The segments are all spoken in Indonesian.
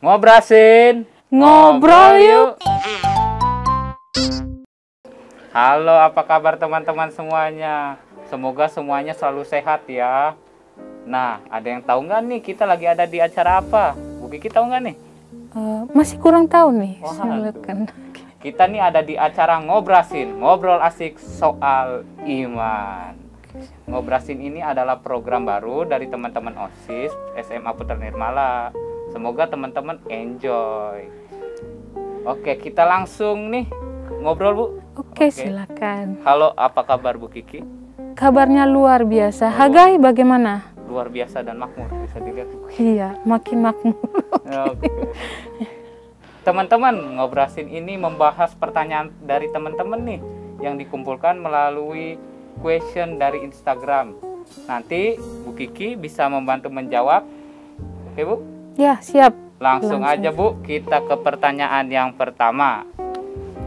Ngobrasin, Ngobrol yuk. Halo, apa kabar teman-teman semuanya? Semoga semuanya selalu sehat ya. Nah, ada yang tahu nggak nih kita lagi ada di acara apa? Bu Kiki tahu nggak nih? Masih kurang tahu nih. Wah, Saya lihat kan. Kita nih ada di acara Ngobrasin, ngobrol asik soal iman. Ngobrasin ini adalah program baru dari teman-teman OSIS SMA Putra Nirmala. Semoga teman-teman enjoy. Oke, kita langsung nih ngobrol, Bu. Oke, silakan. Halo, apa kabar Bu Kiki? Kabarnya luar biasa. Hagai bagaimana? Luar biasa dan makmur, bisa dilihat. Iya, makin makmur. Oke. Teman-teman, Ngobrasin ini membahas pertanyaan dari teman-teman nih yang dikumpulkan melalui question dari Instagram. Nanti Bu Kiki bisa membantu menjawab. Oke, Bu? Ya, siap. Langsung aja, Bu, kita ke pertanyaan yang pertama.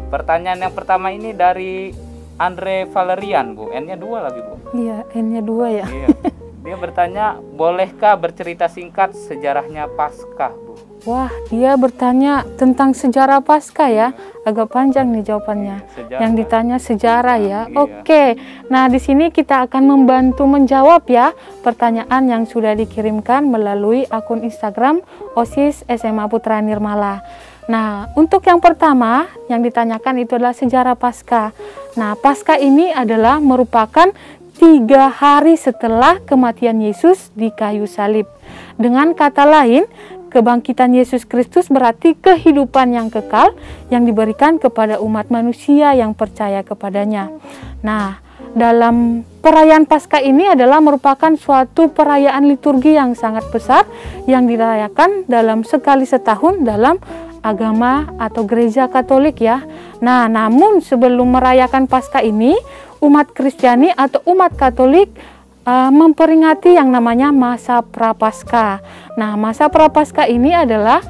Pertanyaan yang pertama ini dari Andre Valerian, Bu. N-nya 2 lagi, Bu. Iya, N-nya 2 ya. Iya. Dia bertanya, bolehkah bercerita singkat sejarahnya Paskah, Bu? Wah, dia bertanya tentang sejarah Paskah ya. Agak panjang nih jawabannya. Sejarah. Yang ditanya sejarah ya. Iya. Oke. Nah, di sini kita akan membantu menjawab ya pertanyaan yang sudah dikirimkan melalui akun Instagram OSIS SMA Putra Nirmala. Nah, untuk yang pertama yang ditanyakan itu adalah sejarah Paskah. Nah, Paskah ini adalah merupakan 3 hari setelah kematian Yesus di kayu salib. Dengan kata lain, kebangkitan Yesus Kristus berarti kehidupan yang kekal yang diberikan kepada umat manusia yang percaya kepadanya. Nah, dalam perayaan Paskah ini adalah merupakan suatu perayaan liturgi yang sangat besar yang dirayakan dalam sekali setahun dalam agama atau gereja Katolik ya. Nah, namun sebelum merayakan Paskah ini, umat Kristiani atau umat Katolik memperingati yang namanya masa Prapaskah. Nah, masa Prapaskah ini adalah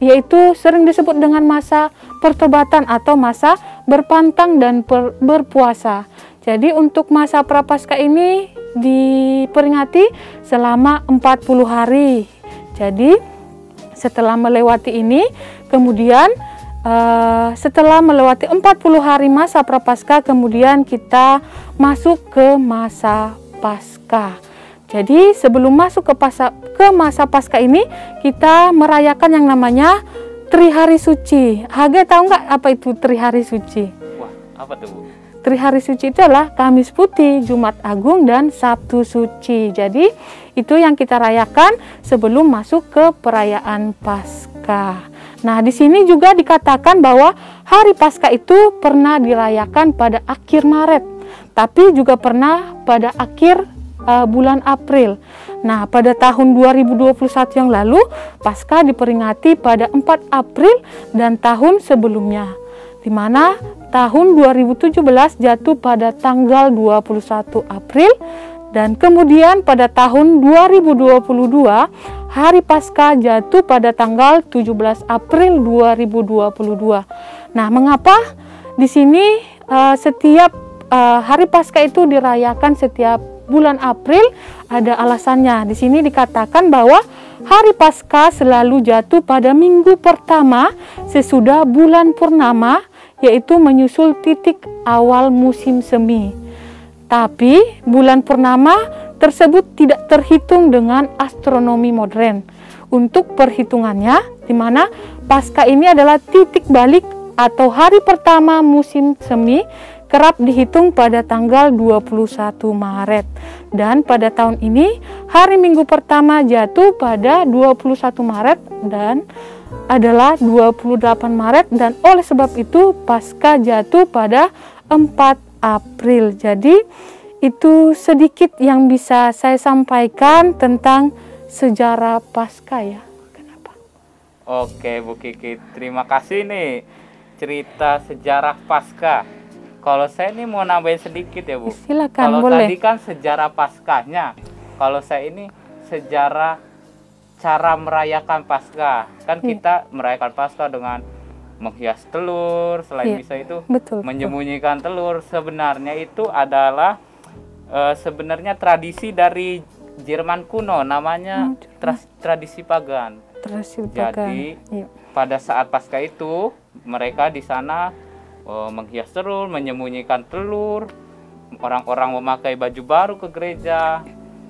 yaitu sering disebut dengan masa pertobatan atau masa berpantang dan berpuasa. Jadi untuk masa Prapaskah ini diperingati selama 40 hari. Jadi setelah melewati ini, kemudian setelah melewati 40 hari masa Prapaskah, kemudian kita masuk ke masa Paskah. Jadi sebelum masuk ke masa Paskah ini, kita merayakan yang namanya Trihari Suci. Hage tahu nggak apa itu Trihari Suci? Wah, apa tuh, Bu? Trihari Suci itu adalah Kamis Putih, Jumat Agung, dan Sabtu Suci. Jadi itu yang kita rayakan sebelum masuk ke perayaan Paskah. Nah, di sini juga dikatakan bahwa hari Paskah itu pernah dirayakan pada akhir Maret, tapi juga pernah pada akhir bulan April. Nah, pada tahun 2021 yang lalu, Paskah diperingati pada 4 April dan tahun sebelumnya, di mana tahun 2017 jatuh pada tanggal 21 April, dan kemudian pada tahun 2022 hari Paskah jatuh pada tanggal 17 April 2022. Nah, mengapa di sini setiap hari Paskah itu dirayakan setiap bulan April? Ada alasannya. Di sini dikatakan bahwa hari Paskah selalu jatuh pada minggu pertama sesudah bulan purnama, yaitu menyusul titik awal musim semi. Tapi bulan purnama tersebut tidak terhitung dengan astronomi modern. Untuk perhitungannya, di mana Paskah ini adalah titik balik atau hari pertama musim semi, kerap dihitung pada tanggal 21 Maret. Dan pada tahun ini, hari Minggu pertama jatuh pada 21 Maret dan adalah 28 Maret, dan oleh sebab itu Paskah jatuh pada 4 April. Jadi itu sedikit yang bisa saya sampaikan tentang sejarah Paskah ya. Kenapa? Oke, Bu Kiki, terima kasih nih cerita sejarah Paskah. Kalau saya ini mau nambahin sedikit ya, Bu. Silakan, kalau boleh. tadi kan sejarah Paskahnya, kalau saya ini sejarah cara merayakan Paskah. Kan kita merayakan Paskah dengan menghias telur, selain bisa itu menyembunyikan telur. Sebenarnya itu adalah sebenarnya tradisi dari Jerman kuno, namanya tradisi pagan. Terasi lupakan. Jadi Iya. pada saat Paskah itu mereka di sana menghias telur, menyembunyikan telur. Orang-orang memakai baju baru ke gereja.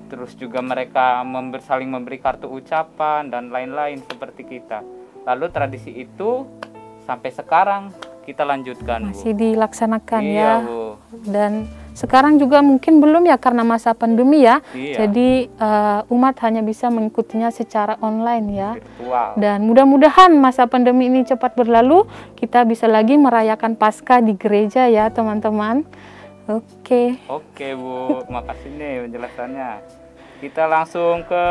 Terus juga mereka saling memberi kartu ucapan dan lain-lain seperti kita. Lalu tradisi itu sampai sekarang kita lanjutkan, Masih Bu. dilaksanakan Iya, ya. Bu. Dan sekarang juga mungkin belum ya karena masa pandemi ya. Iya. Jadi umat hanya bisa mengikutinya secara online ya. Virtual. Dan mudah-mudahan masa pandemi ini cepat berlalu, kita bisa lagi merayakan Paskah di gereja ya teman-teman. Oke. Oke, Bu, makasih nih penjelasannya. Kita langsung ke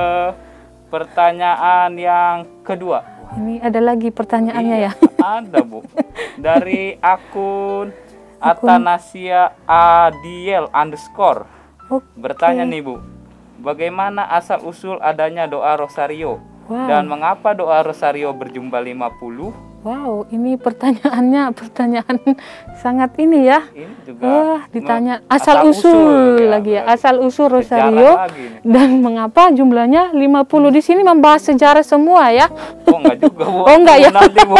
pertanyaan yang kedua. Ini ada lagi pertanyaannya Iya, ya. ada, Bu. Dari akun Atanasia Adiel _ Oke. bertanya nih, Bu. Bagaimana asal usul adanya doa rosario? Wow. Dan mengapa doa rosario berjumlah 50? Wow, ini pertanyaannya pertanyaan sangat ini ya. Ini juga Wah, ditanya asal usul lagi ya, asal usul rosario lagi nih. dan mengapa jumlahnya 50. Di sini membahas sejarah semua ya. Oh, enggak juga, Bu. Oh, enggak ya. Nanti, Bu.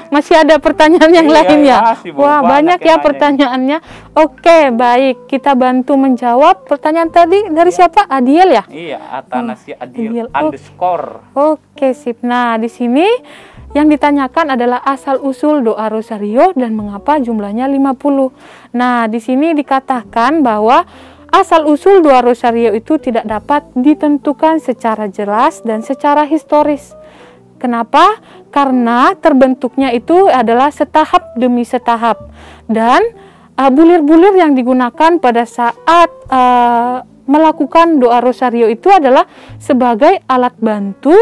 Masih ada pertanyaan yang Iya, lain ya. masih, Bu. Wah, Banyak banyak yang ya nanya. pertanyaannya. Oke, baik. Kita bantu menjawab pertanyaan tadi dari siapa? Adiel ya? Iya, Atanasia Adiel Adiel. Oh. _ Oke, sip. Nah, di sini yang ditanyakan adalah asal-usul doa rosario dan mengapa jumlahnya 50. Nah, di sini dikatakan bahwa asal-usul doa rosario itu tidak dapat ditentukan secara jelas dan secara historis. Kenapa? Karena terbentuknya itu adalah setahap demi setahap. Dan bulir-bulir yang digunakan pada saat melakukan doa rosario itu adalah sebagai alat bantu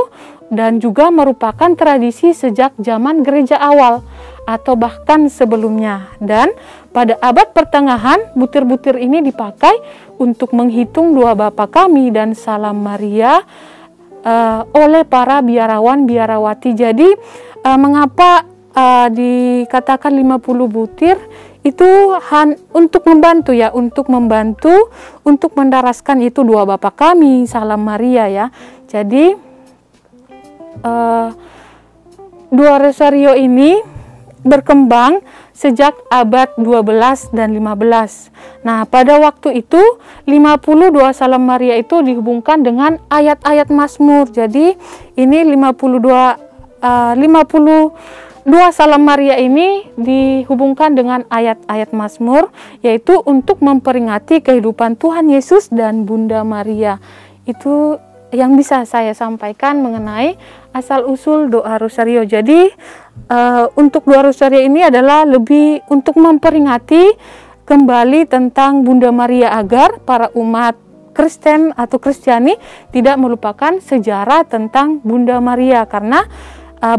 dan juga merupakan tradisi sejak zaman gereja awal atau bahkan sebelumnya. Dan pada abad pertengahan, butir-butir ini dipakai untuk menghitung doa Bapa Kami dan Salam Maria oleh para biarawan-biarawati. Jadi mengapa dikatakan 50 butir? Itu untuk membantu ya, untuk mendaraskan itu doa Bapa Kami, Salam Maria ya. Jadi doa rosario ini berkembang sejak abad 12 dan 15. Nah, pada waktu itu 50 doa Salam Maria itu dihubungkan dengan ayat-ayat Mazmur. Jadi ini 52 Salam Maria ini dihubungkan dengan ayat-ayat Mazmur, yaitu untuk memperingati kehidupan Tuhan Yesus dan Bunda Maria. Itu yang bisa saya sampaikan mengenai asal-usul doa rosario. Jadi untuk doa rosario ini adalah lebih untuk memperingati kembali tentang Bunda Maria agar para umat Kristen atau Kristiani tidak melupakan sejarah tentang Bunda Maria, karena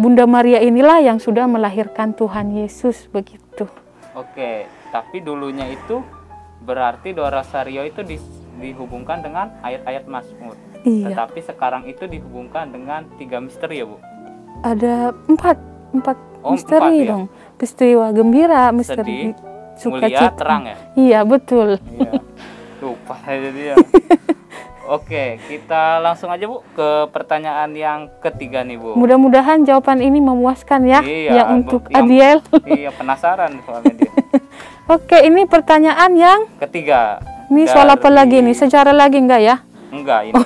Bunda Maria inilah yang sudah melahirkan Tuhan Yesus, begitu. Oke, tapi dulunya itu berarti doa rosario itu dihubungkan dengan ayat-ayat Mazmur. Iya. Tetapi sekarang itu dihubungkan dengan 3 misteri ya, Bu? Ada empat Oh, misteri 4 ya? dong. Peristiwa gembira, misteri Sedih, mulia, terang ya? Iya, betul. Iya. Lupa saya jadi ya. Oke, kita langsung aja, Bu, ke pertanyaan yang ketiga nih, Bu. Mudah-mudahan jawaban ini memuaskan ya, Iya, yang untuk yang- Adiel. Iya, penasaran soalnya dia. Oke, ini pertanyaan yang Ketiga. ini soal apa dari- lagi nih? Sejarah lagi enggak ya? Enggak, ini.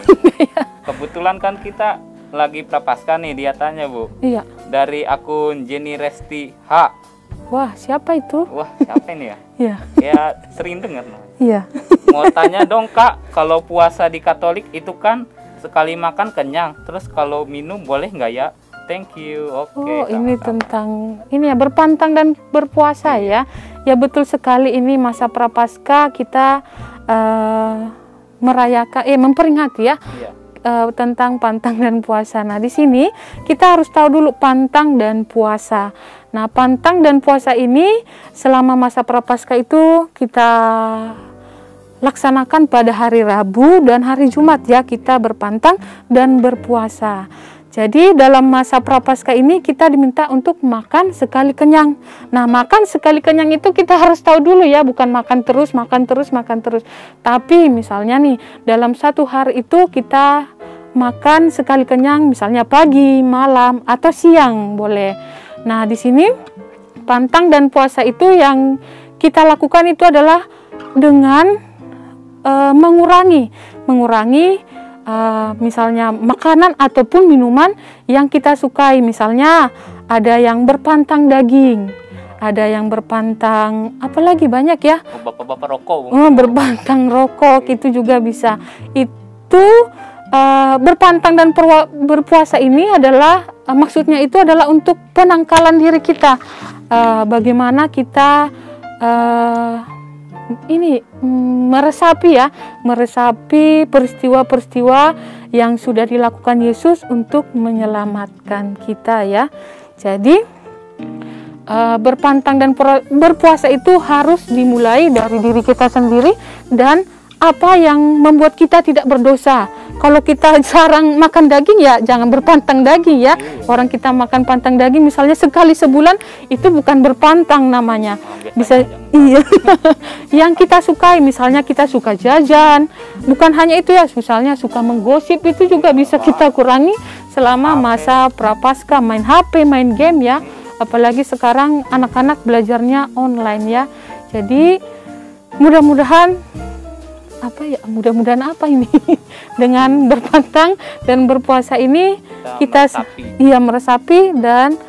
Kebetulan kan kita lagi prapaskah nih, dia tanya, Bu. Iya. Dari akun Jenny Resti H. Wah, siapa itu? Wah, siapa ini ya? Iya. Ya, sering dengar. Iya. Mau tanya dong, Kak, kalau puasa di Katolik itu kan sekali makan kenyang, terus kalau minum boleh nggak ya? Thank you. Oke. Oh, ini sama-sama. tentang ini ya, berpantang dan berpuasa ya. Ya, betul sekali, ini masa prapaskah kita merayakan memperingati ya. Iya. Tentang pantang dan puasa. Nah, di sini kita harus tahu dulu pantang dan puasa. Nah, pantang dan puasa ini selama masa prapaskah itu kita laksanakan pada hari Rabu dan hari Jumat ya, kita berpantang dan berpuasa. Jadi dalam masa prapaskah ini kita diminta untuk makan sekali kenyang. Nah, makan sekali kenyang itu kita harus tahu dulu ya, bukan makan terus. Tapi misalnya nih, dalam satu hari itu kita makan sekali kenyang, misalnya pagi, malam, atau siang boleh. Nah, di sini pantang dan puasa itu yang kita lakukan itu adalah dengan mengurangi misalnya makanan ataupun minuman yang kita sukai. Misalnya ada yang berpantang daging, ada yang berpantang apalagi banyak ya. Bapak-bapak rokok. Berpantang rokok itu juga bisa. Itu berpantang dan berpuasa ini adalah maksudnya itu adalah untuk penangkalan diri kita. Bagaimana kita meresapi peristiwa-peristiwa yang sudah dilakukan Yesus untuk menyelamatkan kita ya. Jadi berpantang dan berpuasa itu harus dimulai dari diri kita sendiri dan apa yang membuat kita tidak berdosa. Kalau kita jarang makan daging ya jangan berpantang daging ya. Orang kita makan pantang daging misalnya sekali sebulan itu bukan berpantang namanya. Bisa iya. Yang kita sukai misalnya kita suka jajan, bukan hanya itu ya, misalnya suka menggosip itu juga bisa kita kurangi selama masa prapaskah, main HP, main game ya. Apalagi sekarang anak-anak belajarnya online ya. Jadi mudah-mudahan apa ini dengan berpantang dan berpuasa ini kita meresapi dan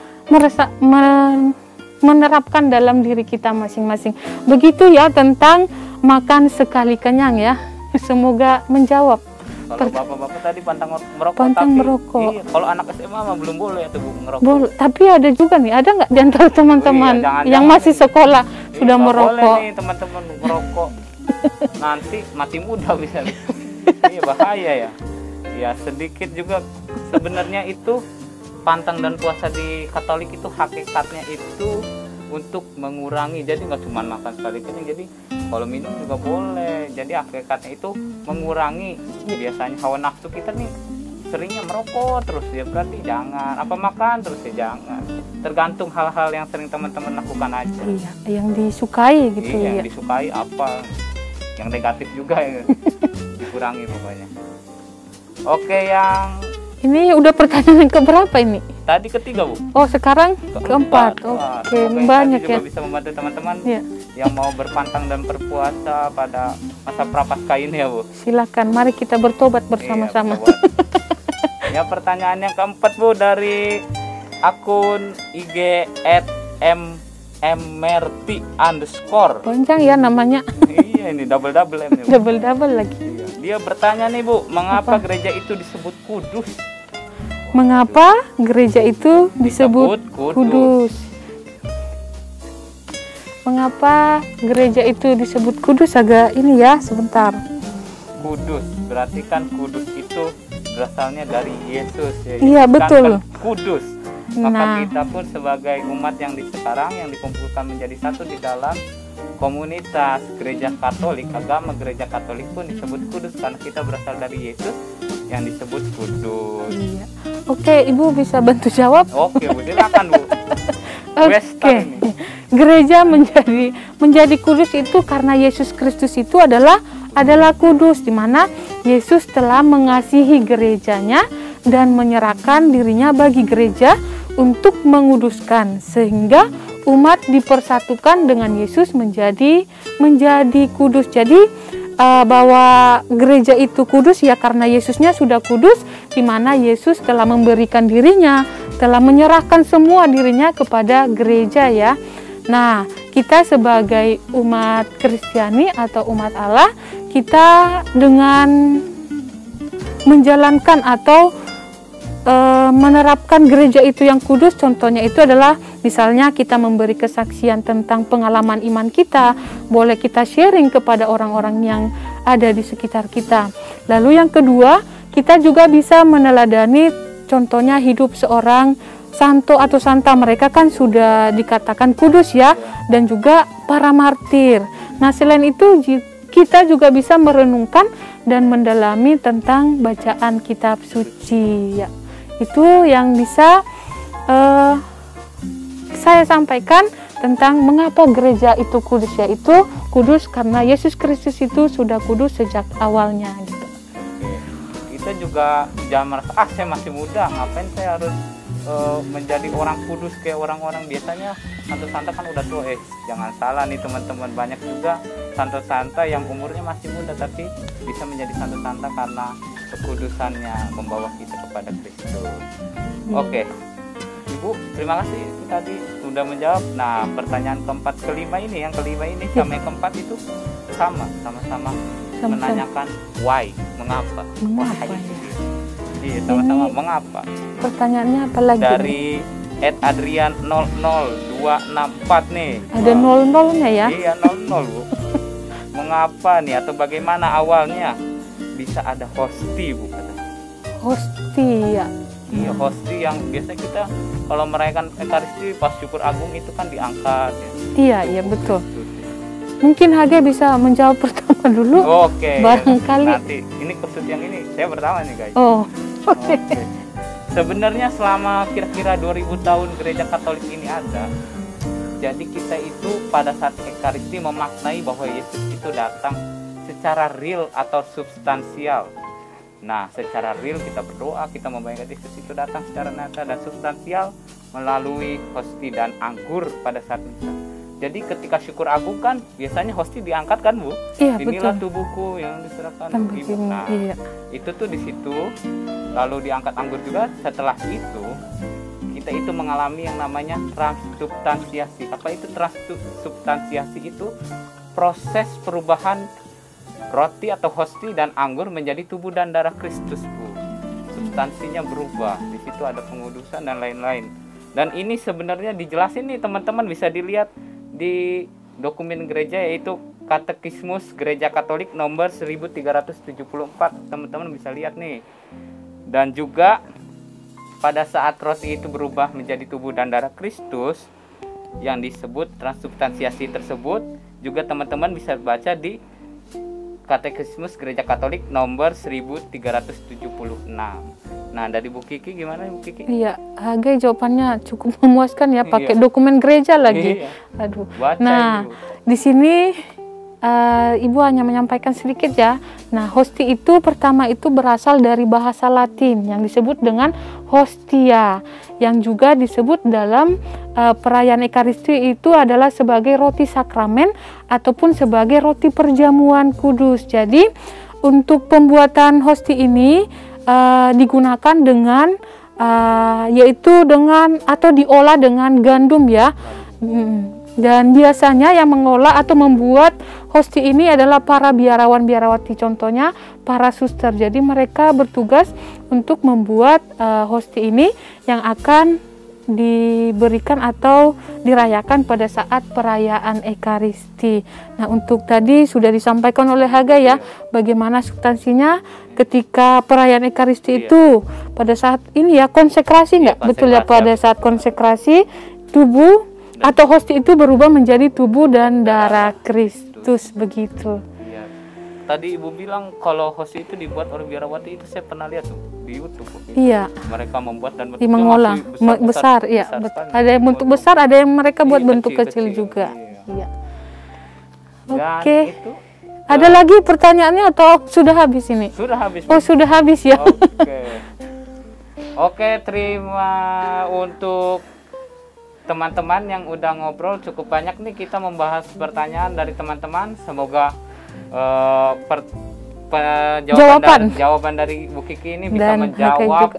menerapkan dalam diri kita masing-masing. Begitu ya tentang makan sekali kenyang ya. Semoga menjawab. Kalau bapak-bapak tadi pantang merokok, pantang merokok. Iya, kalau anak SMA mah belum boleh ya tuh Bu ngerokok. Boleh, tapi ada juga nih, ada nggak di antara teman-teman yang masih sekolah sudah merokok? Boleh nih teman-teman merokok. Nanti mati muda bisa. Iya bahaya ya. Ya sedikit juga sebenarnya itu pantang dan puasa di Katolik itu hakikatnya itu untuk mengurangi. Jadi nggak cuma makan sekali kenyang, jadi kalau minum juga boleh. Jadi hakikatnya itu mengurangi. Biasanya hawa nafsu kita nih seringnya merokok terus ya, berarti jangan. Apa makan terus ya jangan. Tergantung hal-hal yang sering teman-teman lakukan aja. Iya, yang disukai gitu ya. Yang disukai apa, yang negatif juga ya dikurangi pokoknya. Oke, yang ini udah pertanyaan yang keberapa ini? Tadi ketiga Bu. Oh sekarang keempat. Oke, banyak ya. Bisa membantu teman-teman ya, yang mau berpantang dan berpuasa pada masa prapaskah ini ya Bu. Silakan, mari kita bertobat bersama-sama. Ya, pertanyaan yang keempat Bu dari akun IG @mmerti_. Panjang ya namanya. Iya, ini double M ya, double lagi. Iya. Dia bertanya nih Bu, mengapa gereja itu disebut kudus? Mengapa gereja itu disebut kudus? Mengapa gereja itu disebut kudus? Agak ini ya, sebentar. Kudus, berarti kan kudus itu berasalnya dari Yesus ya. Iya, betul. Kudus. Maka kita pun sebagai umat yang di sekarang yang dikumpulkan menjadi satu di dalam komunitas gereja Katolik, agama gereja Katolik pun disebut kudus karena kita berasal dari Yesus yang disebut kudus. Iya. Oke, Ibu bisa bantu jawab? Oke, Bu, silakan Bu. Oke. Gereja menjadi kudus itu karena Yesus Kristus itu adalah kudus, di mana Yesus telah mengasihi gerejanya dan menyerahkan dirinya bagi gereja untuk menguduskan, sehingga umat dipersatukan dengan Yesus menjadi kudus. Jadi bahwa gereja itu kudus ya karena Yesusnya sudah kudus, di mana Yesus telah memberikan dirinya, telah menyerahkan semua dirinya kepada gereja ya. Nah, kita sebagai umat Kristiani atau umat Allah, kita dengan menjalankan atau menerapkan gereja itu yang kudus, contohnya itu adalah misalnya kita memberi kesaksian tentang pengalaman iman kita, boleh kita sharing kepada orang-orang yang ada di sekitar kita. Lalu yang kedua, kita juga bisa meneladani contohnya hidup seorang santo atau santa, mereka kan sudah dikatakan kudus ya, dan juga para martir. Nah, selain itu kita juga bisa merenungkan dan mendalami tentang bacaan kitab suci ya. Itu yang bisa saya sampaikan tentang mengapa gereja itu kudus, yaitu kudus karena Yesus Kristus itu sudah kudus sejak awalnya gitu. Itu kita juga jangan merasa saya masih muda, ngapain saya harus menjadi orang kudus kayak orang-orang biasanya. Santo-santo kan udah tua. Jangan salah nih teman-teman, banyak juga santo-santo yang umurnya masih muda tapi bisa menjadi santo-santo karena kekudusannya membawa kita kepada Kristus. Oke. Ibu, terima kasih tadi sudah menjawab. Nah, pertanyaan kelima ini sama yang keempat itu sama-sama menanyakan why, mengapa. Mengapa ya? Iya, sama-sama mengapa. Pertanyaannya apa lagi? Dari @adrian 00264 nih. Ada 00-nya ya? Iya, 00 Bu. Mengapa nih atau bagaimana awalnya bisa ada hosti Bu? Hosti ya. Iya, hosti yang biasa kita kalau merayakan Ekaristi pas syukur agung itu kan diangkat ya. Iya, betul. Mungkin Hage bisa menjawab pertama dulu. Oke. Barangkali. Nanti ini kursus yang ini saya pertama nih guys. Oh. Oke. Sebenarnya selama kira-kira 2000 tahun gereja Katolik ini ada, jadi kita itu pada saat Ekaristi memaknai bahwa Yesus itu datang secara real atau substansial. Nah, secara real kita berdoa, kita membayangkan Yesus itu datang secara nyata dan substansial melalui hosti dan anggur pada saat misa. Jadi ketika syukur agung kan biasanya hosti diangkat kan Bu? Iya, Inilah betul. tubuhku yang diserahkan Kan untuk Ibu. begini, Nah, iya. itu tuh di situ. Lalu diangkat anggur juga. Setelah itu kita itu mengalami yang namanya transubstansiasi. Apa itu transubstansiasi? Itu proses perubahan roti atau hosti dan anggur menjadi tubuh dan darah Kristus Bu. Substansinya berubah. Di situ ada pengudusan dan lain-lain. Dan ini sebenarnya dijelasin nih teman-teman, bisa dilihat di dokumen gereja yaitu Katekismus Gereja Katolik nomor 1374. Teman-teman bisa lihat nih. Dan juga pada saat roti itu berubah menjadi tubuh dan darah Kristus yang disebut transubstansiasi tersebut juga teman-teman bisa baca di Katekismus Gereja Katolik nomor 1376. Nah, dari Bu Kiki gimana Bu Kiki? Iya, Hage jawabannya cukup memuaskan ya, pakai dokumen gereja lagi. Iya. Aduh. Baca Nah, itu. di sini Ibu hanya menyampaikan sedikit ya. Nah, hosti itu pertama itu berasal dari bahasa Latin yang disebut dengan hostia, yang juga disebut dalam perayaan Ekaristi itu adalah sebagai roti sakramen ataupun sebagai roti perjamuan kudus. Jadi, untuk pembuatan hosti ini digunakan dengan yaitu dengan atau diolah dengan gandum ya. Dan biasanya yang mengolah atau membuat hosti ini adalah para biarawan-biarawati, contohnya para suster. Jadi mereka bertugas untuk membuat hosti ini yang akan diberikan atau dirayakan pada saat perayaan Ekaristi. Nah, untuk tadi sudah disampaikan oleh Haga ya, bagaimana substansinya ketika perayaan Ekaristi itu pada saat ini ya konsekrasi nggak? Betul ya, pada saat konsekrasi tubuh atau hosti itu berubah menjadi tubuh dan darah Kristus begitu. Iya. Tadi Ibu bilang kalau hosti itu dibuat oleh biarawati, itu saya pernah lihat tuh di YouTube. Iya. Mereka membuat dan bentuknya mengolah besar, iya. Ada yang bentuk besar, ada yang mereka buat bentuk kecil juga. Iya. Oke. Ada lagi pertanyaannya atau sudah habis ini? Sudah habis. Oh, sudah habis ya. Oke, terima untuk teman-teman yang udah ngobrol cukup banyak nih, kita membahas pertanyaan dari teman-teman. Semoga jawaban dari Bu Kiki ini bisa dan menjawab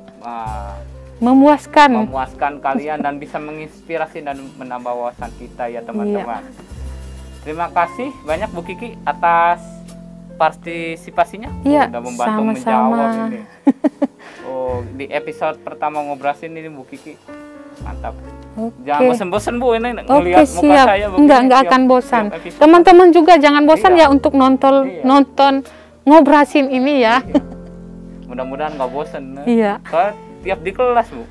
memuaskan kalian dan bisa menginspirasi dan menambah wawasan kita ya teman-teman. Terima kasih banyak Bu Kiki atas partisipasinya. Sudah membantu menjawab ini. Di episode pertama Ngobrasin ini Bu Kiki mantap. Jangan bosan-bosan Bu ini ngelihat muka saya. Enggak akan bosan. Teman-teman juga jangan bosan ya untuk nonton Ngobrasin ini ya. Mudah-mudahan nggak bosan. Iya. Soalnya tiap di kelas Bu,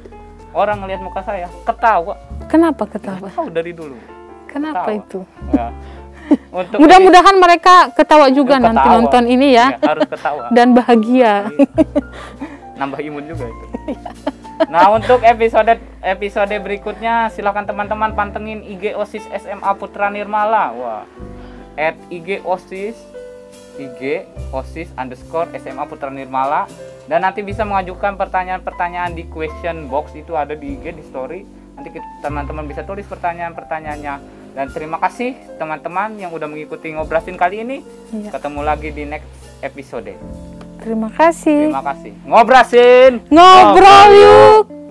orang ngelihat muka saya ketawa. Kenapa ketawa? Tahu dari dulu. Kenapa ketawa. itu? Ya. Mudah-mudahan mereka ketawa juga nanti nonton ini ya. Harus ketawa. Dan bahagia. Nambah imun juga itu. Nah, untuk episode berikutnya silakan teman-teman pantengin IG OSIS SMA Putra Nirmala. IG OSIS IG OSIS_SMA Putra Nirmala, dan nanti bisa mengajukan pertanyaan-pertanyaan di question box, itu ada di IG di story. Nanti teman-teman bisa tulis pertanyaan-pertanyaannya. Dan terima kasih teman-teman yang udah mengikuti Ngobrasin kali ini. Iya. Ketemu lagi di next episode. Terima kasih. Terima kasih. Ngobrasin. Ngobrol yuk.